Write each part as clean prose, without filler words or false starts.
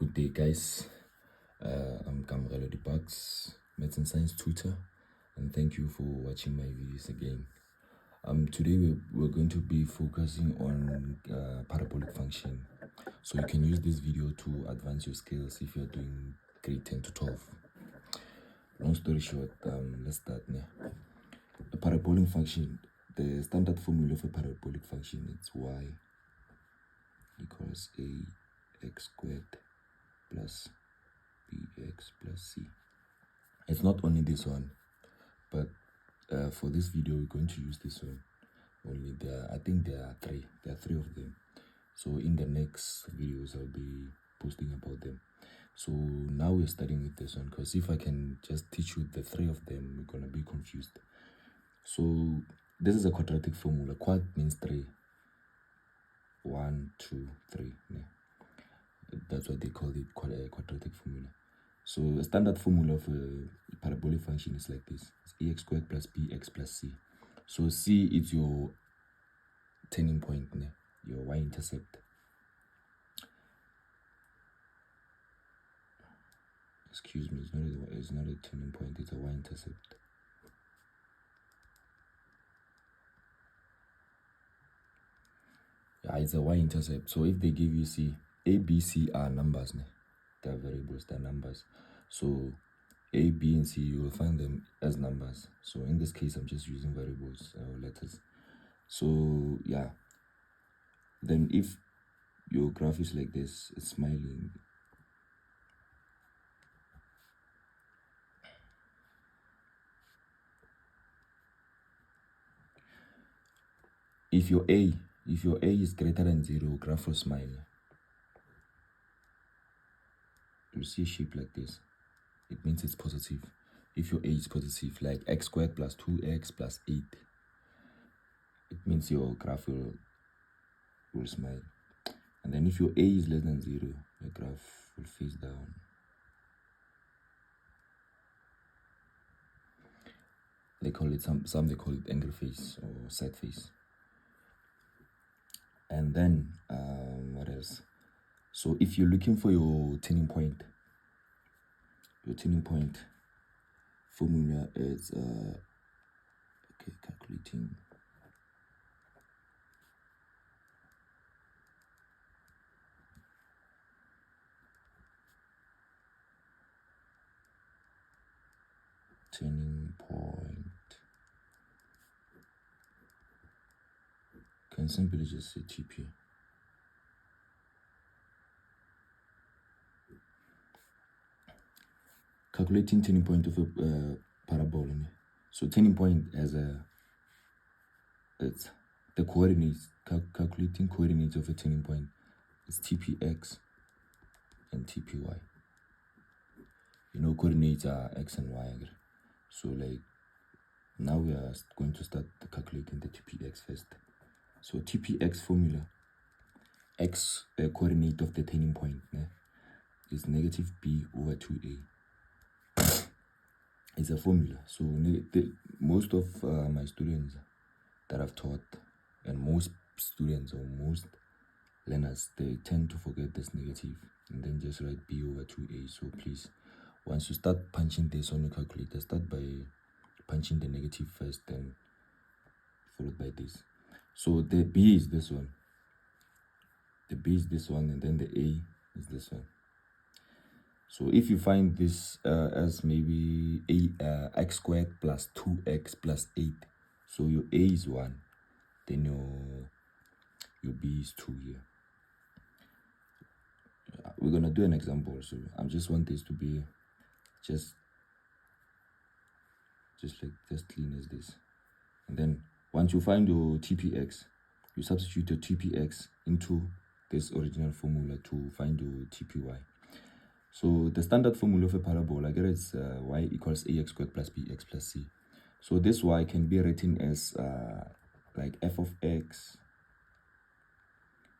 Good day, guys. I'm Kamrelo Debugs, medicine science tutor, and thank you for watching my videos again. Today we're going to be focusing on parabolic function. So you can use this video to advance your skills if you're doing grade 10 to 12. Long story short, let's start now. The parabolic function, the standard formula for parabolic function, it's y equals ax squared plus bx plus c. It's not only this one, but for this video we're going to use this one only. I think there are three of them, so in the next videos I'll be posting about them. So now we're starting with this one, because if I can just teach you the three of them, we're gonna be confused. So this is a quadratic formula. Quad means 3. 1, 2, 3. Yeah. That's what they call it, quadratic formula. So the standard formula of a parabolic function is like this: it's ax squared plus bx plus c. So c is your turning point, your y-intercept. Excuse me, it's not a turning point, it's a y-intercept. Yeah, it's a y-intercept. So if they give you c, a, b, c are numbers, they're variables, they're numbers. So a, b, and c, you will find them as numbers. So in this case, I'm just using variables or letters. So yeah, then if your graph is like this, it's smiling. If your a is greater than 0, graph will smile. You see a shape like this, it means it's positive. If your a is positive, like x squared plus 2x plus 8, it means your graph will smile. And then if your a is less than 0, your graph will face down. They call it some they call it angry face or sad face. And then what else? So if you're looking for your turning point formula is okay, calculating. Turning point. Can simply just say TP. Calculating turning point of a parabola. So turning point as it's the coordinates. Calculating coordinates of a turning point is TPX and TPY. You know, coordinates are x and y. So like now we are going to start calculating the TPX first. So TPX formula, x coordinate of the turning point is negative b over 2a. It's a formula. So most of my students that I've taught, and most students or most learners, they tend to forget this negative and then just write b over 2a. So please, once you start punching this on your calculator, start by punching the negative first, then followed by this. So the b is this one, the b is this one, and then the a is this one. So if you find this as maybe x squared plus 2x plus 8, so your a is 1, then your b is 2 here. We're gonna do an example, so I just want this to be just clean as this. And then once you find your TPX, you substitute your TPX into this original formula to find your TPY. So the standard formula of a parabola, I get it's y equals ax squared plus bx plus c. So this y can be written as like f of x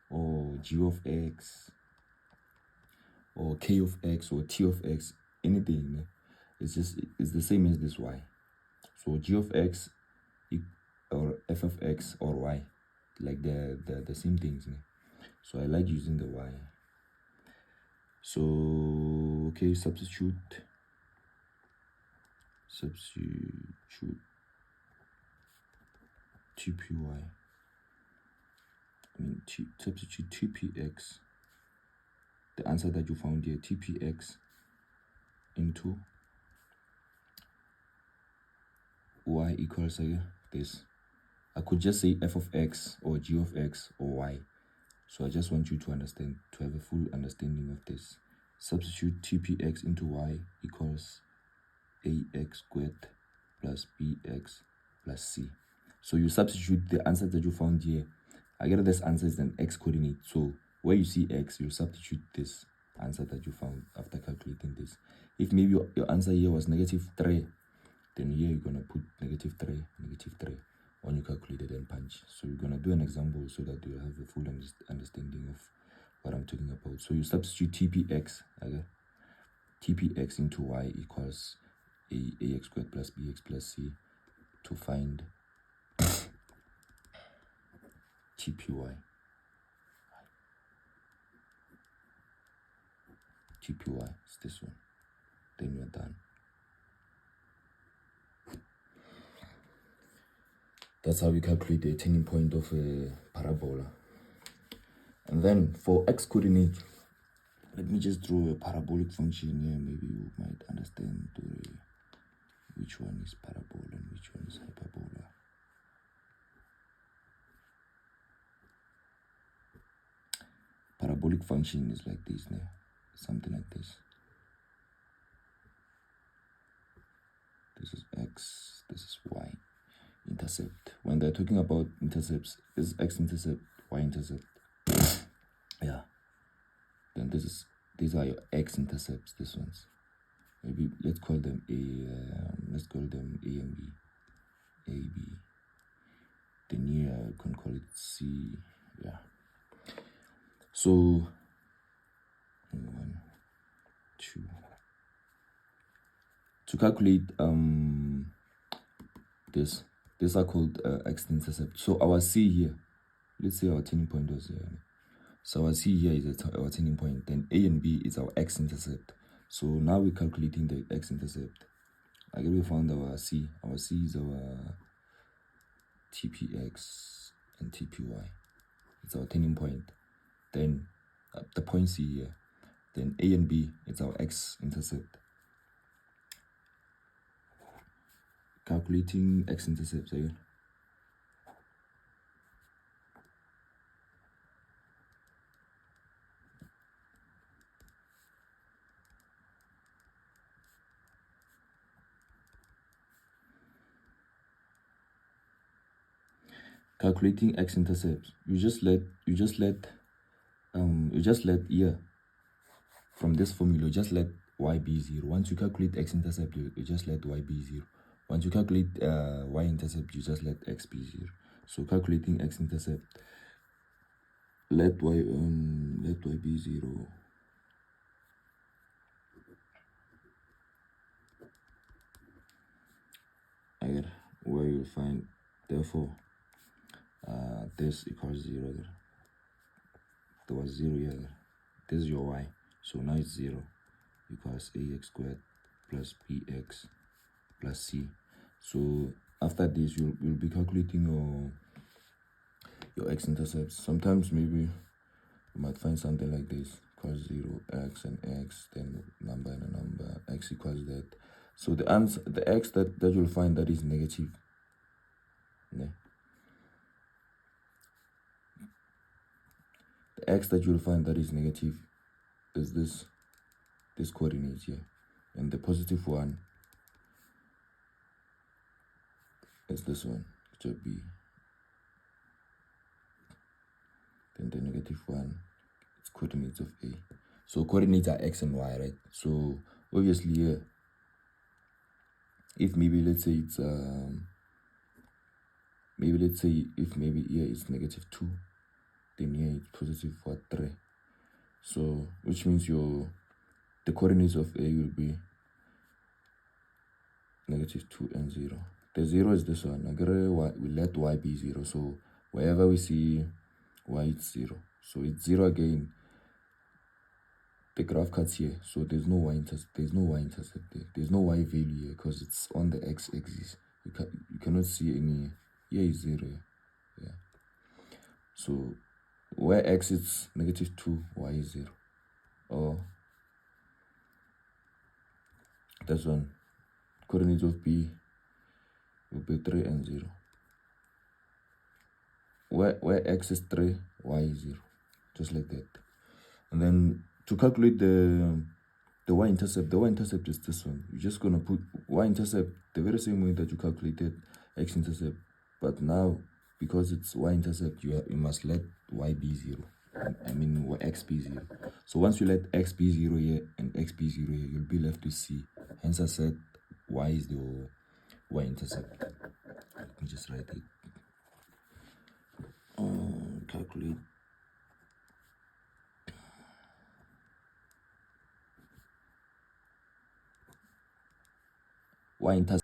or g of x or k of x or t of x, anything. It's the same as this y. So g of x or f of x or y, like the same things. So I like using the y. So okay, substitute TPY. Substitute TPX. The answer that you found here, TPX into y equals this. I could just say f of x or g of x or y. So I just want you to understand, to have a full understanding of this. Substitute TPX into y equals ax squared plus bx plus c. So you substitute the answer that you found here. I get this answer is an x coordinate. So where you see x, you substitute this answer that you found after calculating this. If maybe your answer here was -3, then here you're going to put -3 when you calculate it and punch. So you're going to do an example so that you'll have a full understanding of what I'm talking about. So you substitute TPX, okay? TPX into y equals ax squared plus bx plus c to find TPY. TPY is this one. Then you're done. That's how we calculate the turning point of a parabola. And then for x coordinate, let me just draw a parabolic function here. Maybe you might understand which one is parabola and which one is hyperbola. Parabolic function is like this, something like this. This is x, this is y. Intercept. When they're talking about intercepts, this is x-intercept, y-intercept. Yeah. Then these are your x-intercepts. These ones. Maybe let's call them A and B. A, B. Then here you can call it C. Yeah. So 1, 2. To calculate these are called x-intercept. So our C here, let's say our turning point was here. So our C here is our turning point. Then A and B is our x-intercept. So now we're calculating the x-intercept. Again, we found our C. Our C is our TPX and TPY. It's our turning point. Then the point C here. Then A and B, it's our x-intercept. Calculating x-intercepts again. Calculating x-intercepts. You just let here from this formula, just let y be 0. Once you calculate x-intercept, you just let y be 0. Once you calculate y-intercept, you just let x be 0. So calculating x-intercept, let y be 0. Where you'll find, therefore, this equals 0. There was 0 here. This is your y. So now it's 0 equals ax squared plus bx plus c. So after this, you'll be calculating your x-intercepts. Sometimes maybe you might find something like this, equals 0, x and x, then number and a number, x equals that. So the answer, the x that you'll find that is negative. Yeah. The x that you'll find that is negative is this coordinate here. And the positive one is this one, which will be. Then the negative one, it's coordinates of A. So coordinates are x and y, right? So obviously here, if maybe let's say it's if maybe here it's -2, then here it's +3. So which means the coordinates of A will be -2 and 0. The 0 is this one. We let y be 0. So wherever we see y, it's 0. So it's 0 again. the graph cuts here, so there's no y-intercept there. There's no y value here because it's on the x-axis. You cannot see any. Here is 0. Yeah. So where x is -2, y is 0. Or that's one. Coordinates of b will be 3 and 0. Where x is 3, y is 0. Just like that. And then to calculate the y-intercept is this one. You're just gonna put y-intercept the very same way that you calculated x-intercept, but now because it's y-intercept, you must let y be 0. I mean x be 0. So once you let x be 0 here and x be 0 here, you'll be left with c. Hence I said y is the y-intercept. Let me just write it. Calculate y-intercept.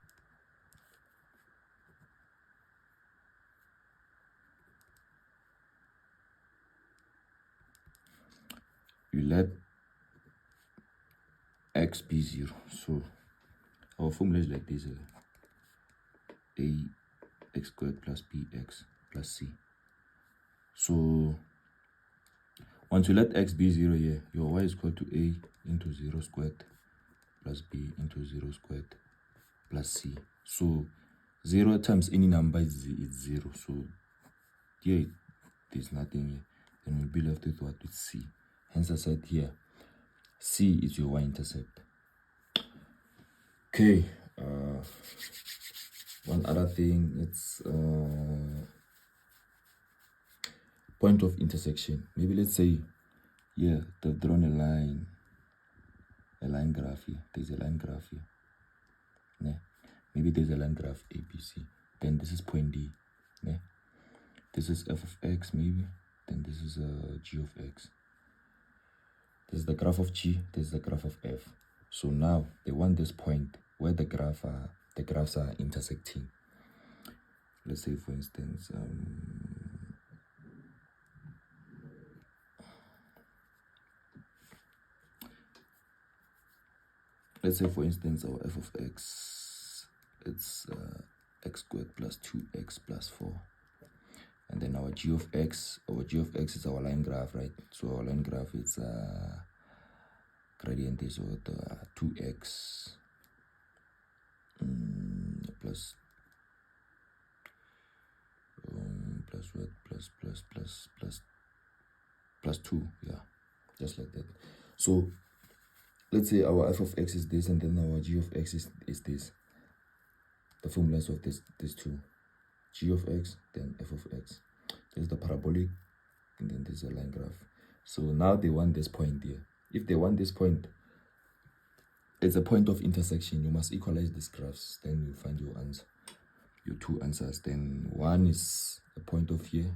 You let x be 0. So our formula is like this: a x squared plus bx plus c. So once you let x be 0 here, your y is equal to a into 0 squared plus b into 0 squared plus c. So 0 times any number is 0. So here there's nothing here. Then we'll be left with what? With c. Hence I said here c is your y-intercept. Okay. One other thing, it's point of intersection. Maybe let's say here they've drawn a line graph here. There's a line graph here. Yeah. Maybe there's a line graph ABC. Then this is point D. Yeah. This is f of x maybe. Then this is g of x. This is the graph of g. This is the graph of f. So now they want this point where the graphs are intersecting. Let's say for instance our f of x, it's x squared plus 2x plus 4. And then our g of x is our line graph, right? So our line graph is gradient is what 2x plus what plus 2, yeah, just like that. So let's say our f of x is this, and then our g of x is this. The formulas of these two, g of x, then f of x. There's the parabolic, and then there's a line graph. So now they want this point here. If they want this point, it's a point of intersection. You must equalize these graphs, then you find your answer, your two answers. Then one is a point of here,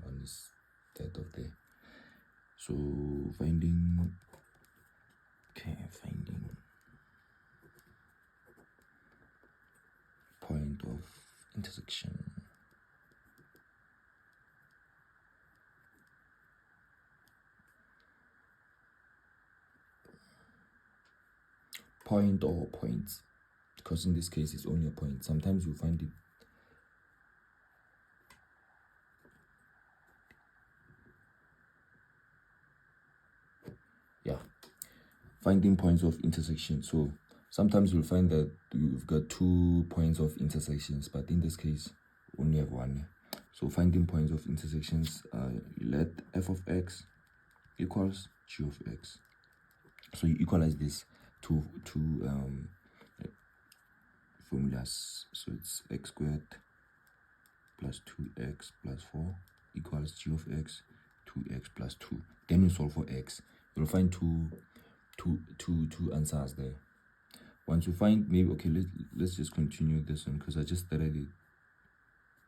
one is that of there. So finding point of intersection. Point or points, because in this case it's only a point. Sometimes you find it finding points of intersection. So sometimes you'll find that you've got 2 points of intersections, but in this case only have one. So finding points of intersections, you let f of x equals g of x. So you equalize this two formulas. So it's x squared plus 2x plus 4 equals g of x 2x plus 2. Then you solve for x. You'll find two answers there. Once you find, maybe okay, let's just continue this one because I just started it.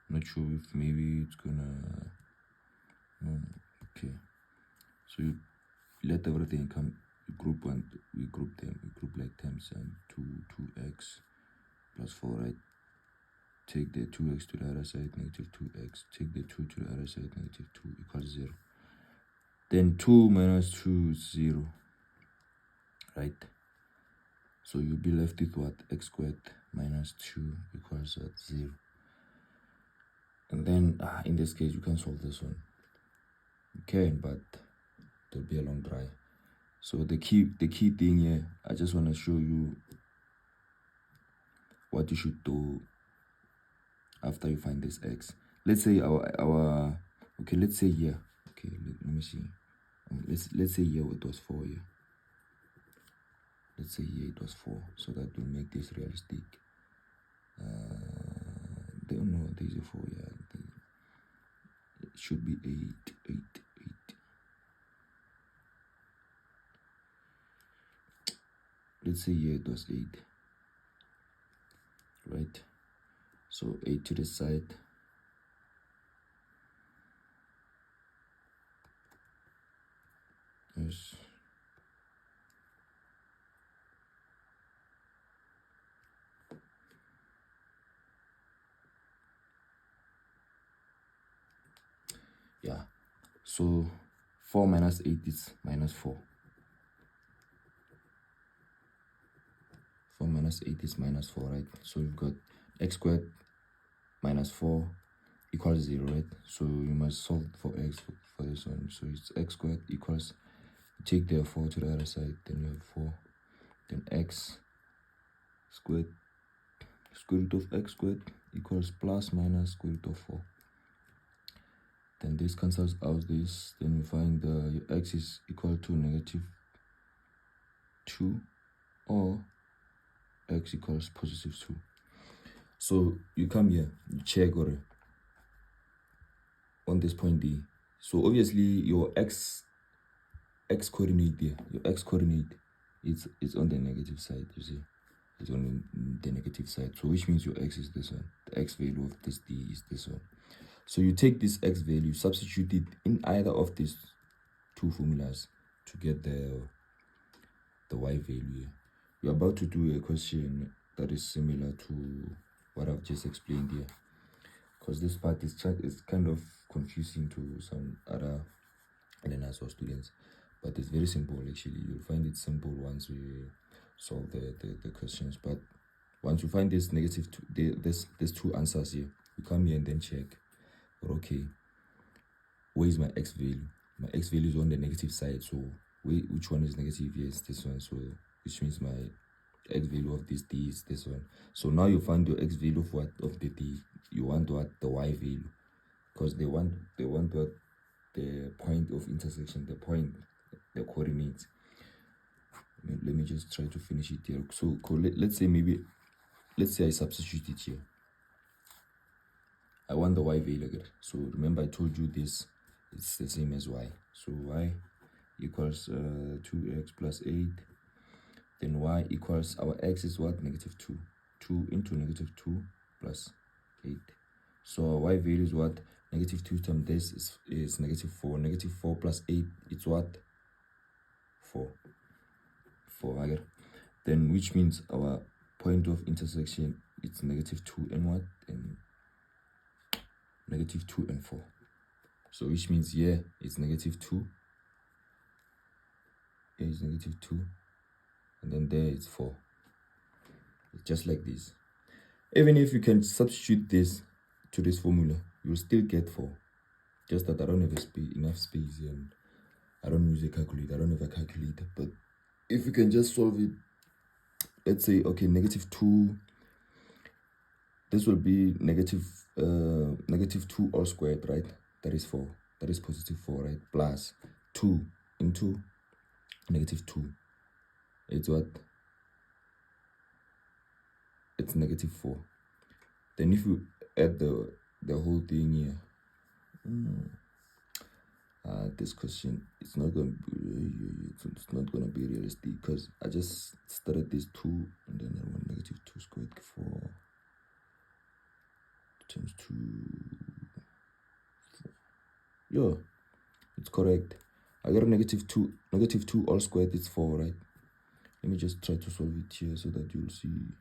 Not sure if maybe it's gonna okay. So you let everything come, you group one, we group like terms, and 2x plus 4, right? Take the 2x to the other side, -2x. Take the 2 to the other side, -2 equals 0. Then 2 minus 2 is 0. right? So you'll be left with what? X squared minus 2 equals 0. And then in this case you can solve this one. You can, but there'll be a long try. So the key thing here, I just want to show you what you should do after you find this x. Let's say our okay, let's say here. Okay, let me see. Let's say here it was 4 here. Let's say here it was 4, so that will make this realistic. Don't know, there's a 4 here. It should be 8. Let's say here it was 8, right? So 8 to the side. Yes. Yeah. So 4 minus 8 is minus 4. 4 minus 8 is minus 4, right? So you've got x squared minus 4 equals 0, right? So you must solve for x for this one. So it's x squared equals, take the 4 to the other side, then you have 4. Then x squared, square root of x squared equals plus minus square root of 4. Then this cancels out this. Then you find your x is equal to negative 2 or x equals positive 2. So you come here, you check on this point D. So obviously your x coordinate there, your x coordinate, it's on the negative side, you see. It's on the negative side. So which means your x is this one. The x value of this D is this one. So you take this x value, substitute it in either of these two formulas to get the y value here. You're about to do a question that is similar to what I've just explained here, because this part is kind of confusing to some other learners or students, but it's very simple. Actually, you'll find it simple once we solve the questions. But once you find this negative two, there's two answers here, you come here and then check, okay, where is my x value? My x value is on the negative side, so which one is negative? Yes, this one. So which means my x value of this D is this one. So now you find your x value of what? Of the D. You want what? The y value, because they want what? The point of intersection, the coordinates. Let me just try to finish it here. So let's say I substitute it here. I want the y value again. So remember I told you this, it's the same as y. So y equals 2x plus 8. Then y equals, our x is what? Negative 2. 2 into negative 2 plus 8. So our y value is what? Negative 2 times this is negative 4. Negative 4 plus 8, it's what? 4. 4, right? Then which means our point of intersection, it's negative 2 and what? And negative 2 and 4. So which means here it's negative 2. Here is negative 2. And then there it's 4. It's just like this. Even if you can substitute this to this formula, you'll still get 4. Just that I don't have enough space and I don't use a calculator. I don't have a calculator. But if you can just solve it, let's say, okay, negative 2, this will be negative 2 all squared, right? That is 4. That is positive 4, right? Plus 2 into negative 2. It's what? It's negative 4. Then if you add the whole thing here, this question, it's not gonna be realistic, because I just started this 2 and then I want negative 2 squared 4 times 2. Yeah, it's correct. I got a negative 2 all squared, it's 4, right? Let me just try to solve it here so that you'll see.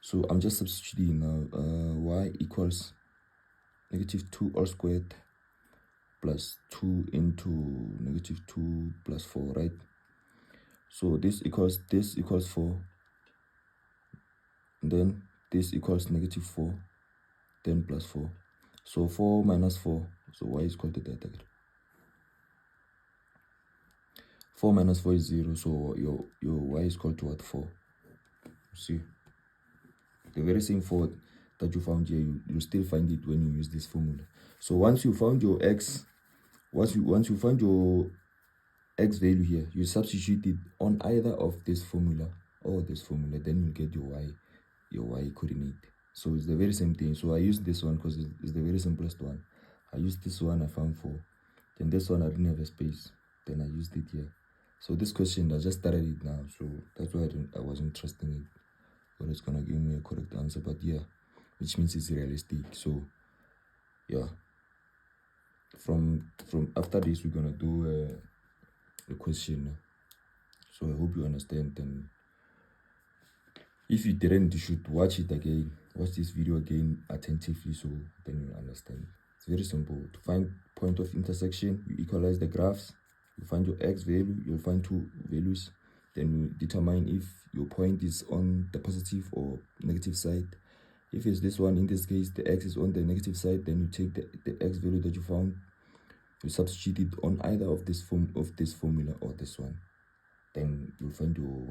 So I'm just substituting now. Y equals negative 2 all squared plus 2 into negative 2 plus 4, right? So this equals 4, and then this equals -4, then plus 4. So 4 minus 4, so y is equal to that again. 4 minus 4 is 0, so your y is equal to what? 4. See, the very same 4 that you found here, you still find it when you use this formula. So once you found your x, once you find your x value here, you substitute it on either of this formula or this formula, then you get your y coordinate. So it's the very same thing. So I use this one because it's the very simplest one. I used this one, I found 4. Then this one I didn't have a space, then I used it here. So this question, I just started it now, so that's why I wasn't trusting it, but it's gonna give me a correct answer. But yeah, which means it's realistic. So yeah, from after this we're gonna do a question. So I hope you understand. And if you didn't, you should watch it again. Watch this video again attentively, so then you understand. It's very simple. To find point of intersection, you equalize the graphs. You find your x value, you'll find 2 values. Then you determine if your point is on the positive or negative side. If it's this one, in this case, the x is on the negative side, then you take the x value that you found, you substitute it on either of this formula or this one. Then you'll find your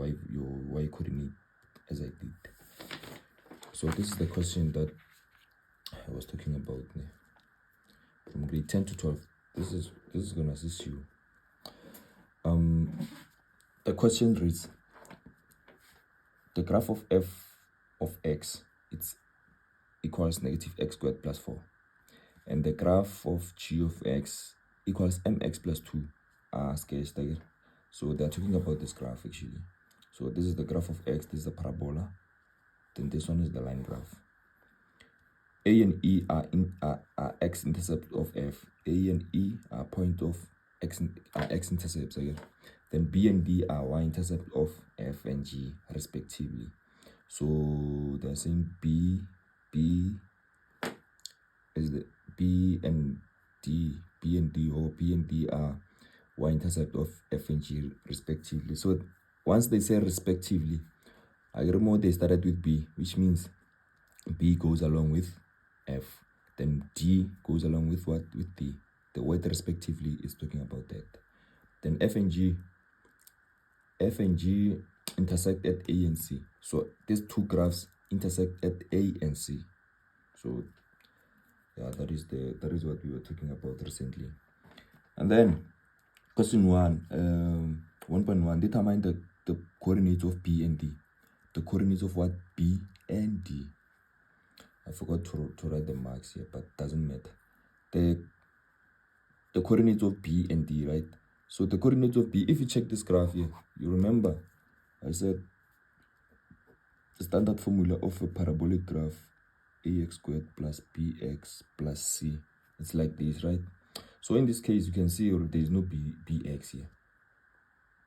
y coordinate as I did. So this is the question that I was talking about from grade 10 to 12. This is gonna assist you. The question reads: the graph of f of x, it's equals -x squared plus 4, and the graph of g of x equals mx plus 2 are sketched there. So they're talking about this graph actually. So this is the graph of x, this is the parabola, then this one is the line graph. A and E are x-intercept of f. A and E are point of x-intercepts again. Then B and D are y-intercept of f and g respectively. So they're saying B is the B and D are y-intercept of f and g respectively. So once they say respectively, I remember they started with B, which means B goes along with f, then D goes along with what? With D. The word respectively is talking about that. Then F and G intersect at A and C. So these two graphs intersect at A and C. So yeah, that is what we were talking about recently. And then question 1.1, determine the coordinates of B and D. The coordinates of what? B and D. I forgot to write the marks here, but doesn't matter. The coordinates of B and D, right? So the coordinates of B, if you check this graph here, you remember I said the standard formula of a parabolic graph, ax squared plus bx plus c. It's like this, right? So in this case, you can see there's no bx here.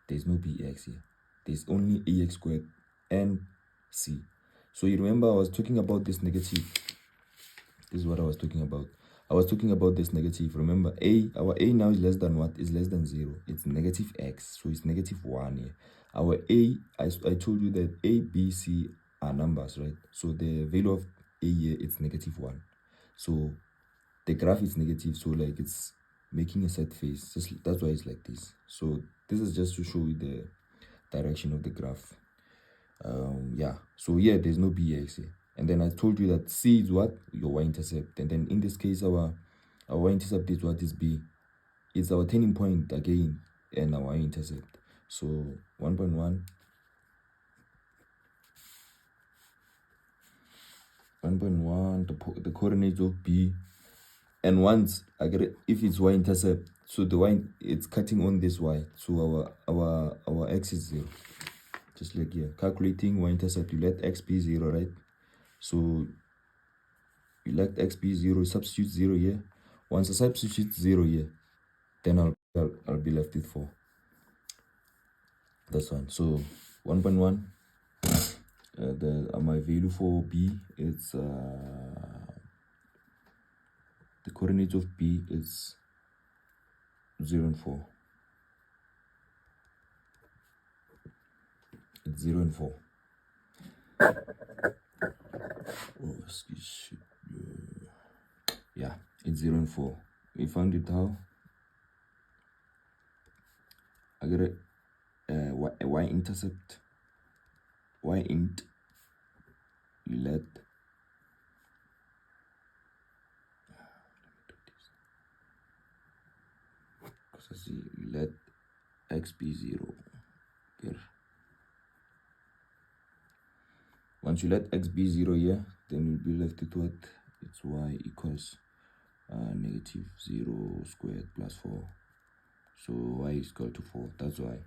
There's no bx here. There's only ax squared and c. So you remember I was talking about this negative. This is what I was talking about. I was talking about this negative. Remember, our a now is less than what? Is less than 0. It's negative x, so it's -1 here. Our a, I told you that a, b, c are numbers, right? So the value of a here, it's -1. So the graph is negative, so like it's making a sad face. That's why it's like this. So this is just to show you the direction of the graph. Yeah, so yeah, there's no bx here. And then I told you that c is what? Your y-intercept. And then in this case, our y-intercept is what? Is b. It's our turning point again and our y-intercept. So 1.1, the coordinates of b. And once I get it, if it's y-intercept, so the y, it's cutting on this y. So our x is 0. Just like here, calculating y-intercept, you let x be 0, right? So you let x be 0, substitute 0 here. Once I substitute 0 here, then I'll be left with 4. That's one. So 1.1, my value for b, it's the coordinates of b is 0 and 4. 0 and 4. Oh, excuse me. Yeah, it's 0 and 4. We found it how? I got a y-intercept. Y-int. You let you let x be 0. Here. Once you let x be 0 here, then you'll be left with what? It's y equals negative 0 squared plus 4. So y is equal to 4. That's why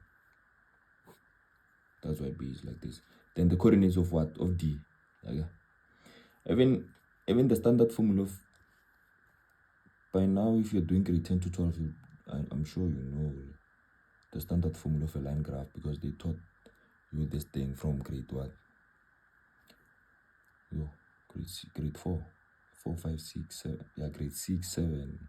b is like this. Then the coordinates of what? Of d. Okay. Even the standard formula of, by now, if you're doing grade 10 to 12, I'm sure you know the standard formula of a line graph, because they taught you this thing from grade what? Grade 4, 5, 6, 7. Yeah, grade 6, 7,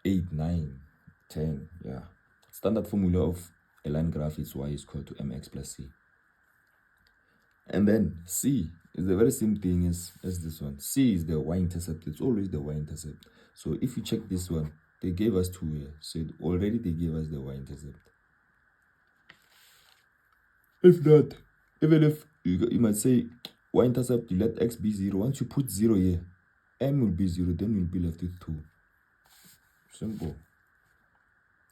8, 9, 10. Yeah. Standard formula of a line graph is y is equal to mx plus c. And then c is the very same thing as this one. C is the y-intercept. It's always the y-intercept. So if you check this one, they gave us 2 here. So already they gave us the y-intercept. If not, even if you might say y-intercept, you let x be 0. Once you put 0 here, m will be 0. Then we'll be left with 2. Simple.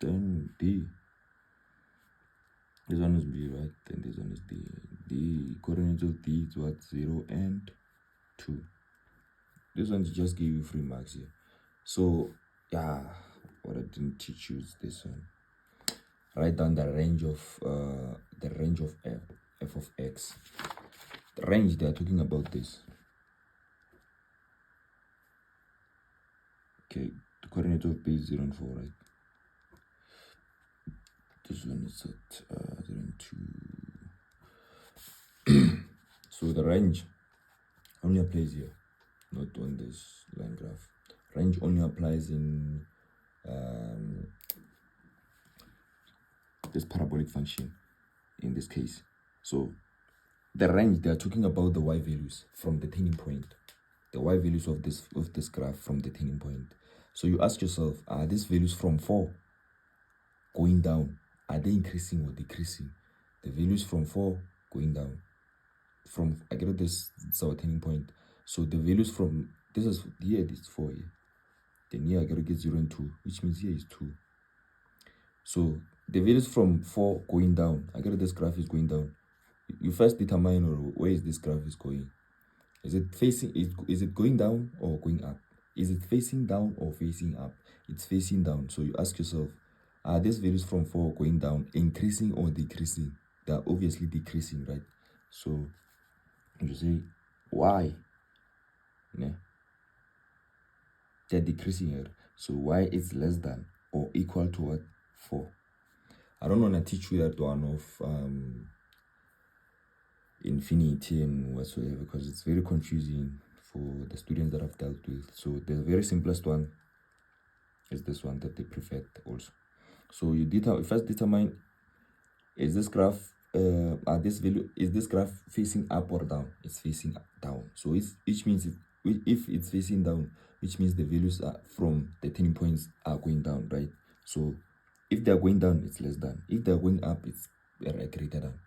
Then d. This one is b, right? Then this one is d. The coordinates of d is what? 0 and 2. This one just gave you 3 marks here. So yeah, what I didn't teach you is this one. Write down the range of f of x. The range they are talking about this. Okay, the coordinate of b is 0 and 4, right? This one is at 0 and 2. So the range only applies here, not on this line graph. Range only applies in this parabolic function in this case. So the range, they are talking about the y values from the turning point, the y values of this graph from the turning point. So you ask yourself, are these values from 4 going down? Are they increasing or decreasing? The values from 4 going down. From, I get this, it's our turning point. So the values from, this is here, this is 4 here. Then here I gotta get 0 and 2, which means here is 2. So the values from 4 going down, I get this graph is going down. You first determine where is this graph is going. Is it facing, is it going down or going up? Is it facing down or facing up? It's facing down. So you ask yourself, are these values from 4 going down, increasing or decreasing? They are obviously decreasing, right? So you say, why? Yeah. They're decreasing here. So y is less than or equal to what? 4. I don't want to teach you that one of infinity and whatsoever, because it's very confusing for the students that I've dealt with. So the very simplest one is this one that they preferred also. So you first determine, is this graph is this graph facing up or down? It's facing down. So which means if it's facing down, which means the values are from the turning points are going down, right? So if they're going down, it's less than. If they're going up, it's greater than.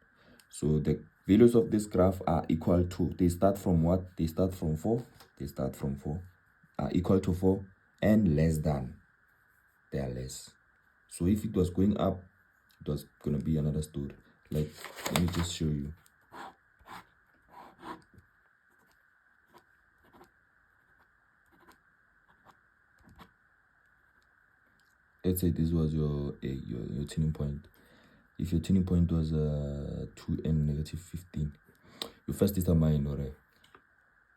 So the values of this graph are equal to, they start from what? They start from 4. They start from 4. Are equal to 4 and less than. They are less. So if it was going up, it was going to be another story. Like, let me just show you. Let's say this was your turning point. If your turning point was 2 and negative 15, you first determine, alright,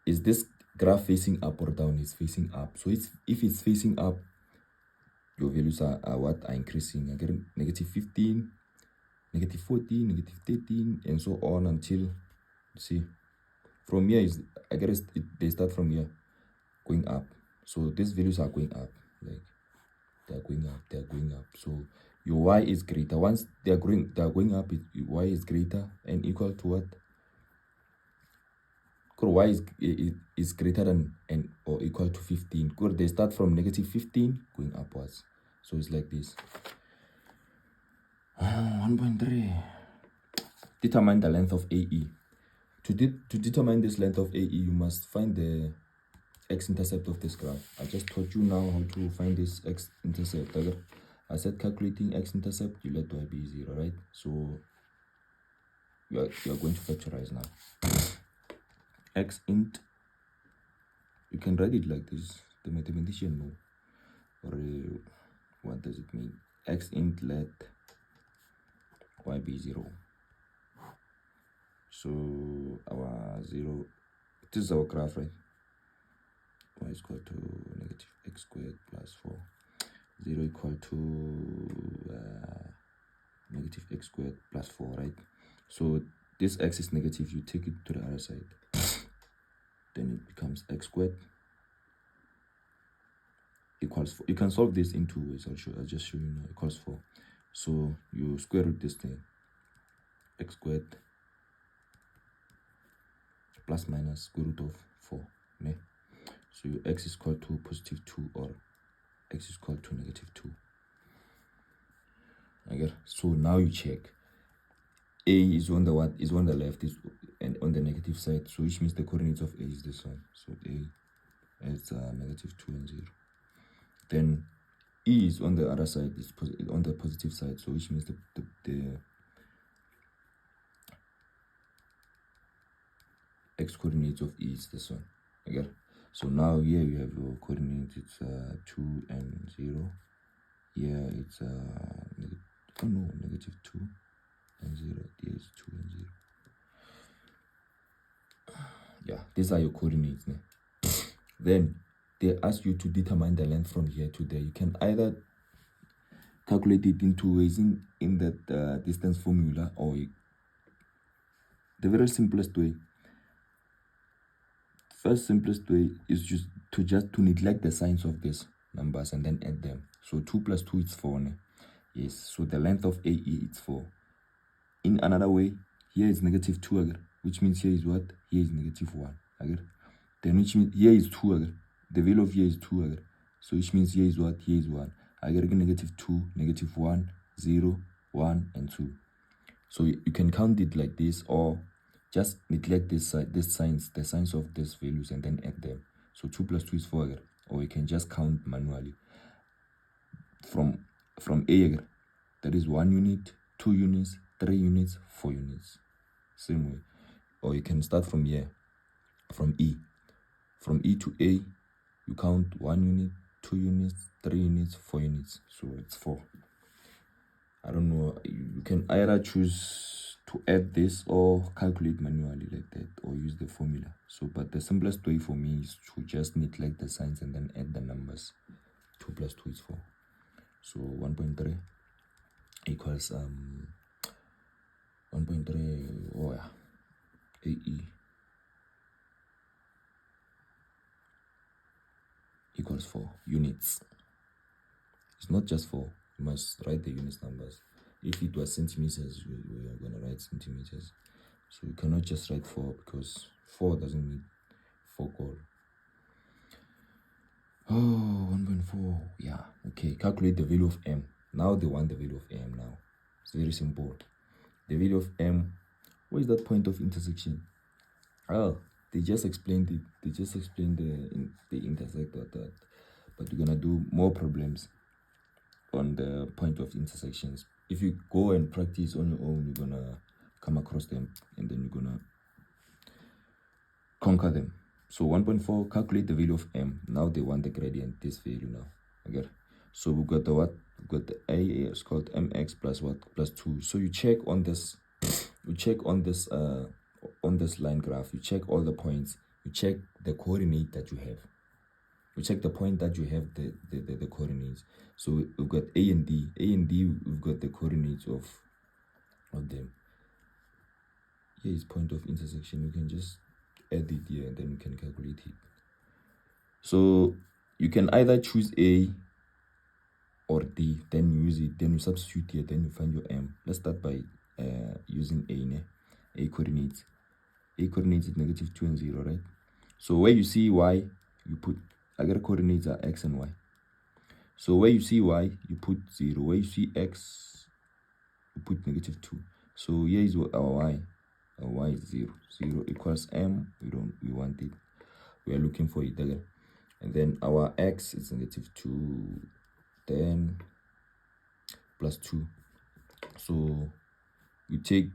is this graph facing up or down? It's facing up. So if it's facing up, your values are what? Are increasing. I get negative 15, negative 14, negative 13, and so on until, see, from here is, I guess they start from here going up. So these values are going up, like they're going up. So your y is greater. Once they are going up, y is greater and equal to what? Because y is greater than and or equal to 15. Because they start from negative 15 going upwards. So it's like this. 1.3. Determine the length of AE. To determine this length of AE, you must find the x-intercept of this graph. I just taught you now how to find this x-intercept. I said calculating x-intercept, you let y be 0, right? So you are going to factorize now. X-int, you can write it like this. The mathematician know. Or what does it mean? X-int let y be 0. So our 0, this is our graph, right? Y is equal to negative x squared plus 4. 0 equal to negative x squared plus 4, right? So this x is negative, you take it to the other side. Then it becomes x squared equals 4. You can solve this in 2 ways. I'll just show you now. Equals 4. So you square root this thing. X squared plus minus square root of 4. Yeah? So your x is equal to positive 2 or x is equal to negative 2. Okay. So now you check. A is on the what? Is on the left, and on the negative side. So which means the coordinates of A is this one. So A is negative 2 and 0. Then E is on the other side, is on the positive side. So which means the x coordinates of E is this one. Okay. So now here you have your coordinates. It's 2 and 0. Here it's negative 2 and 0. Here is 2 and 0. Yeah, these are your coordinates. Né? Then they ask you to determine the length from here to there. You can either calculate it in 2 ways in that distance formula, or the very simplest way. First simplest way is just to neglect the signs of these numbers and then add them. So 2 plus 2 is 4. Né? Yes, so the length of AE is 4. In another way, here is negative 2 again, which means here is what? Here is negative 1 again. Then which means here is 2 again. The value of here is 2 again. So which means here is what? Here is 1. I get negative 2, negative 1, 0, 1, and 2. So you can count it like this, or just neglect the signs of these values and then add them. So 2 plus 2 is 4 again. Or you can just count manually. From A again. That is 1 unit, 2 units, 3 units, 4 units. Same way. Or you can start from here. From E. From E to A, you count 1 unit, 2 units, 3 units, 4 units. So it's 4. I don't know. You can either choose to add this or calculate manually like that, or use the formula. So, but the simplest way for me is to just neglect the signs and then add the numbers. 2 plus 2 is 4. So 1.3 equals 1.3. Oh yeah, AE equals 4 units. It's not just 4. You must write the units numbers. If it was centimeters, we are going to write centimeters. So you cannot just write 4, because 4 doesn't mean 4 call. Oh, 1.4. Yeah, okay. Calculate the value of M. Now they want the value of M now. It's very simple. The value of M, what is that point of intersection? Oh, they just explained it. They just explained the intersect or that. But we're going to do more problems on the point of intersections. If you go and practice on your own, you're gonna come across them and then you're gonna conquer them. So 1.4, calculate the value of M. Now they want the gradient, this value now. Okay. So we've got the what? We've got the A is called mx plus what? Plus 2. So you check on this, on this line graph, you check all the points, you check the coordinate that you have. We check the point that you have the coordinates. So we've got A and D. A and D, we've got the coordinates of them. Here is point of intersection. You can just add it here and then you can calculate it. So you can either choose A or D, then you use it, then you substitute here, then you find your M. Let's start by using A coordinates. A coordinates is -2 and 0, right? So where you see Y, you put, other coordinates are X and Y. So where you see Y, you put 0. Where you see X, you put -2. So here is our Y. Our Y is 0. 0 equals M. We want it. We are looking for it again. And then our X is -2. Then plus 2. So we take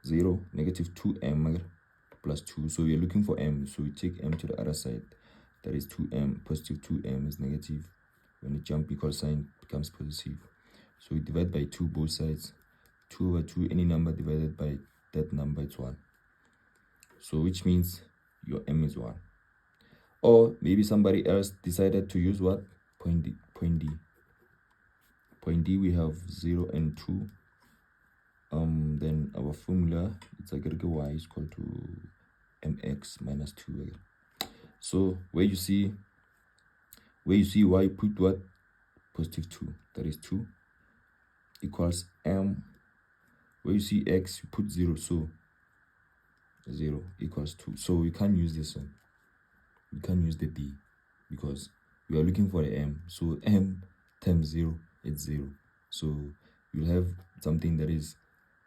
0, -2M plus 2. So we are looking for M. So we take M to the other side. That is 2M. Positive 2M is negative. When the jump equal sign becomes positive. So we divide by 2 both sides. 2 over 2, any number divided by that number, it's 1. So which means your M is 1. Or maybe somebody else decided to use what? Point D. Point D. Point D, we have 0 and 2. Then our formula, it's Y is equal to mx minus 2. So where you see Y, put what? Positive 2. That is 2 equals M. Where you see X, you put 0. So 0 equals 2. So we can't use this one. We can't use the D because we are looking for the M. So M times 0, it's 0. So you'll have something that is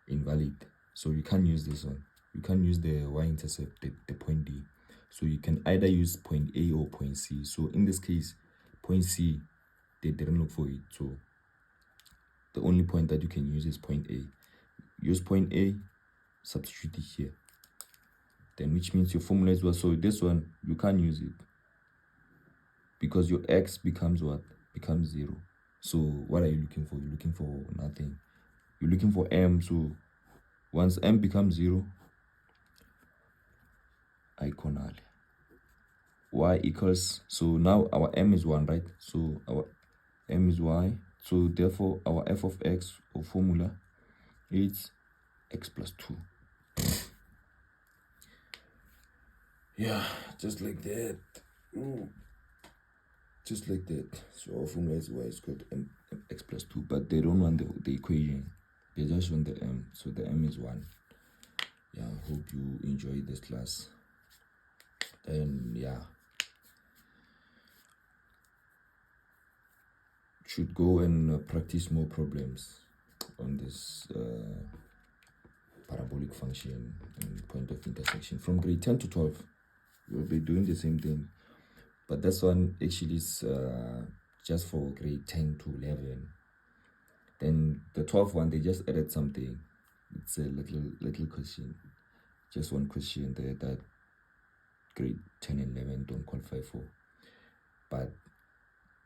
invalid. So you can't use this one. You can't use the y-intercept, the point D. So you can either use point A or point C. So in this case, point C, they didn't look for it. So the only point that you can use is point A. Use point A, substitute it here. Then which means your formula is what? So this one, you can't use it. Because your X becomes what? Becomes 0. So what are you looking for? You're looking for nothing. You're looking for M. So once M becomes 0, iconal. Y equals, so now our M is 1, right? So our M is Y. So therefore our f of x, or formula, is x plus 2. Yeah, just like that. Just like that. So our formula is Y is equal to x plus 2. But they don't want the equation. They just want the M. So the M is 1. Yeah, I hope you enjoyed this class. And yeah, should go and practice more problems on this parabolic function and point of intersection. From grade 10 to 12, we'll be doing the same thing. But this one actually is just for grade 10 to 11. Then the 12th one, they just added something. It's a little question. Just one question there that grade 10 and 11 don't qualify for. But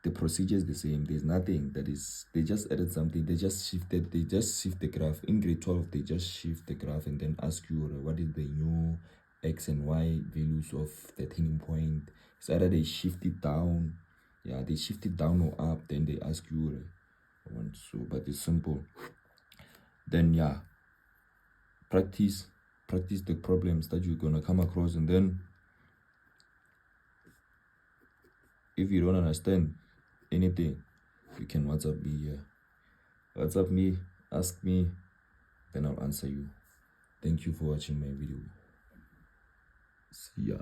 the procedure is the same. There's nothing that is, they just added something. They just shift the graph. In grade 12, they just shift the graph and then ask you what is the new x and y values of the turning point. It's either they shift it down, yeah, they shift it down or up, then they ask you so, but it's simple. Then yeah, practice the problems that you're gonna come across, and then if you don't understand anything, you can WhatsApp me here. WhatsApp me, ask me, then I'll answer you. Thank you for watching my video. See ya.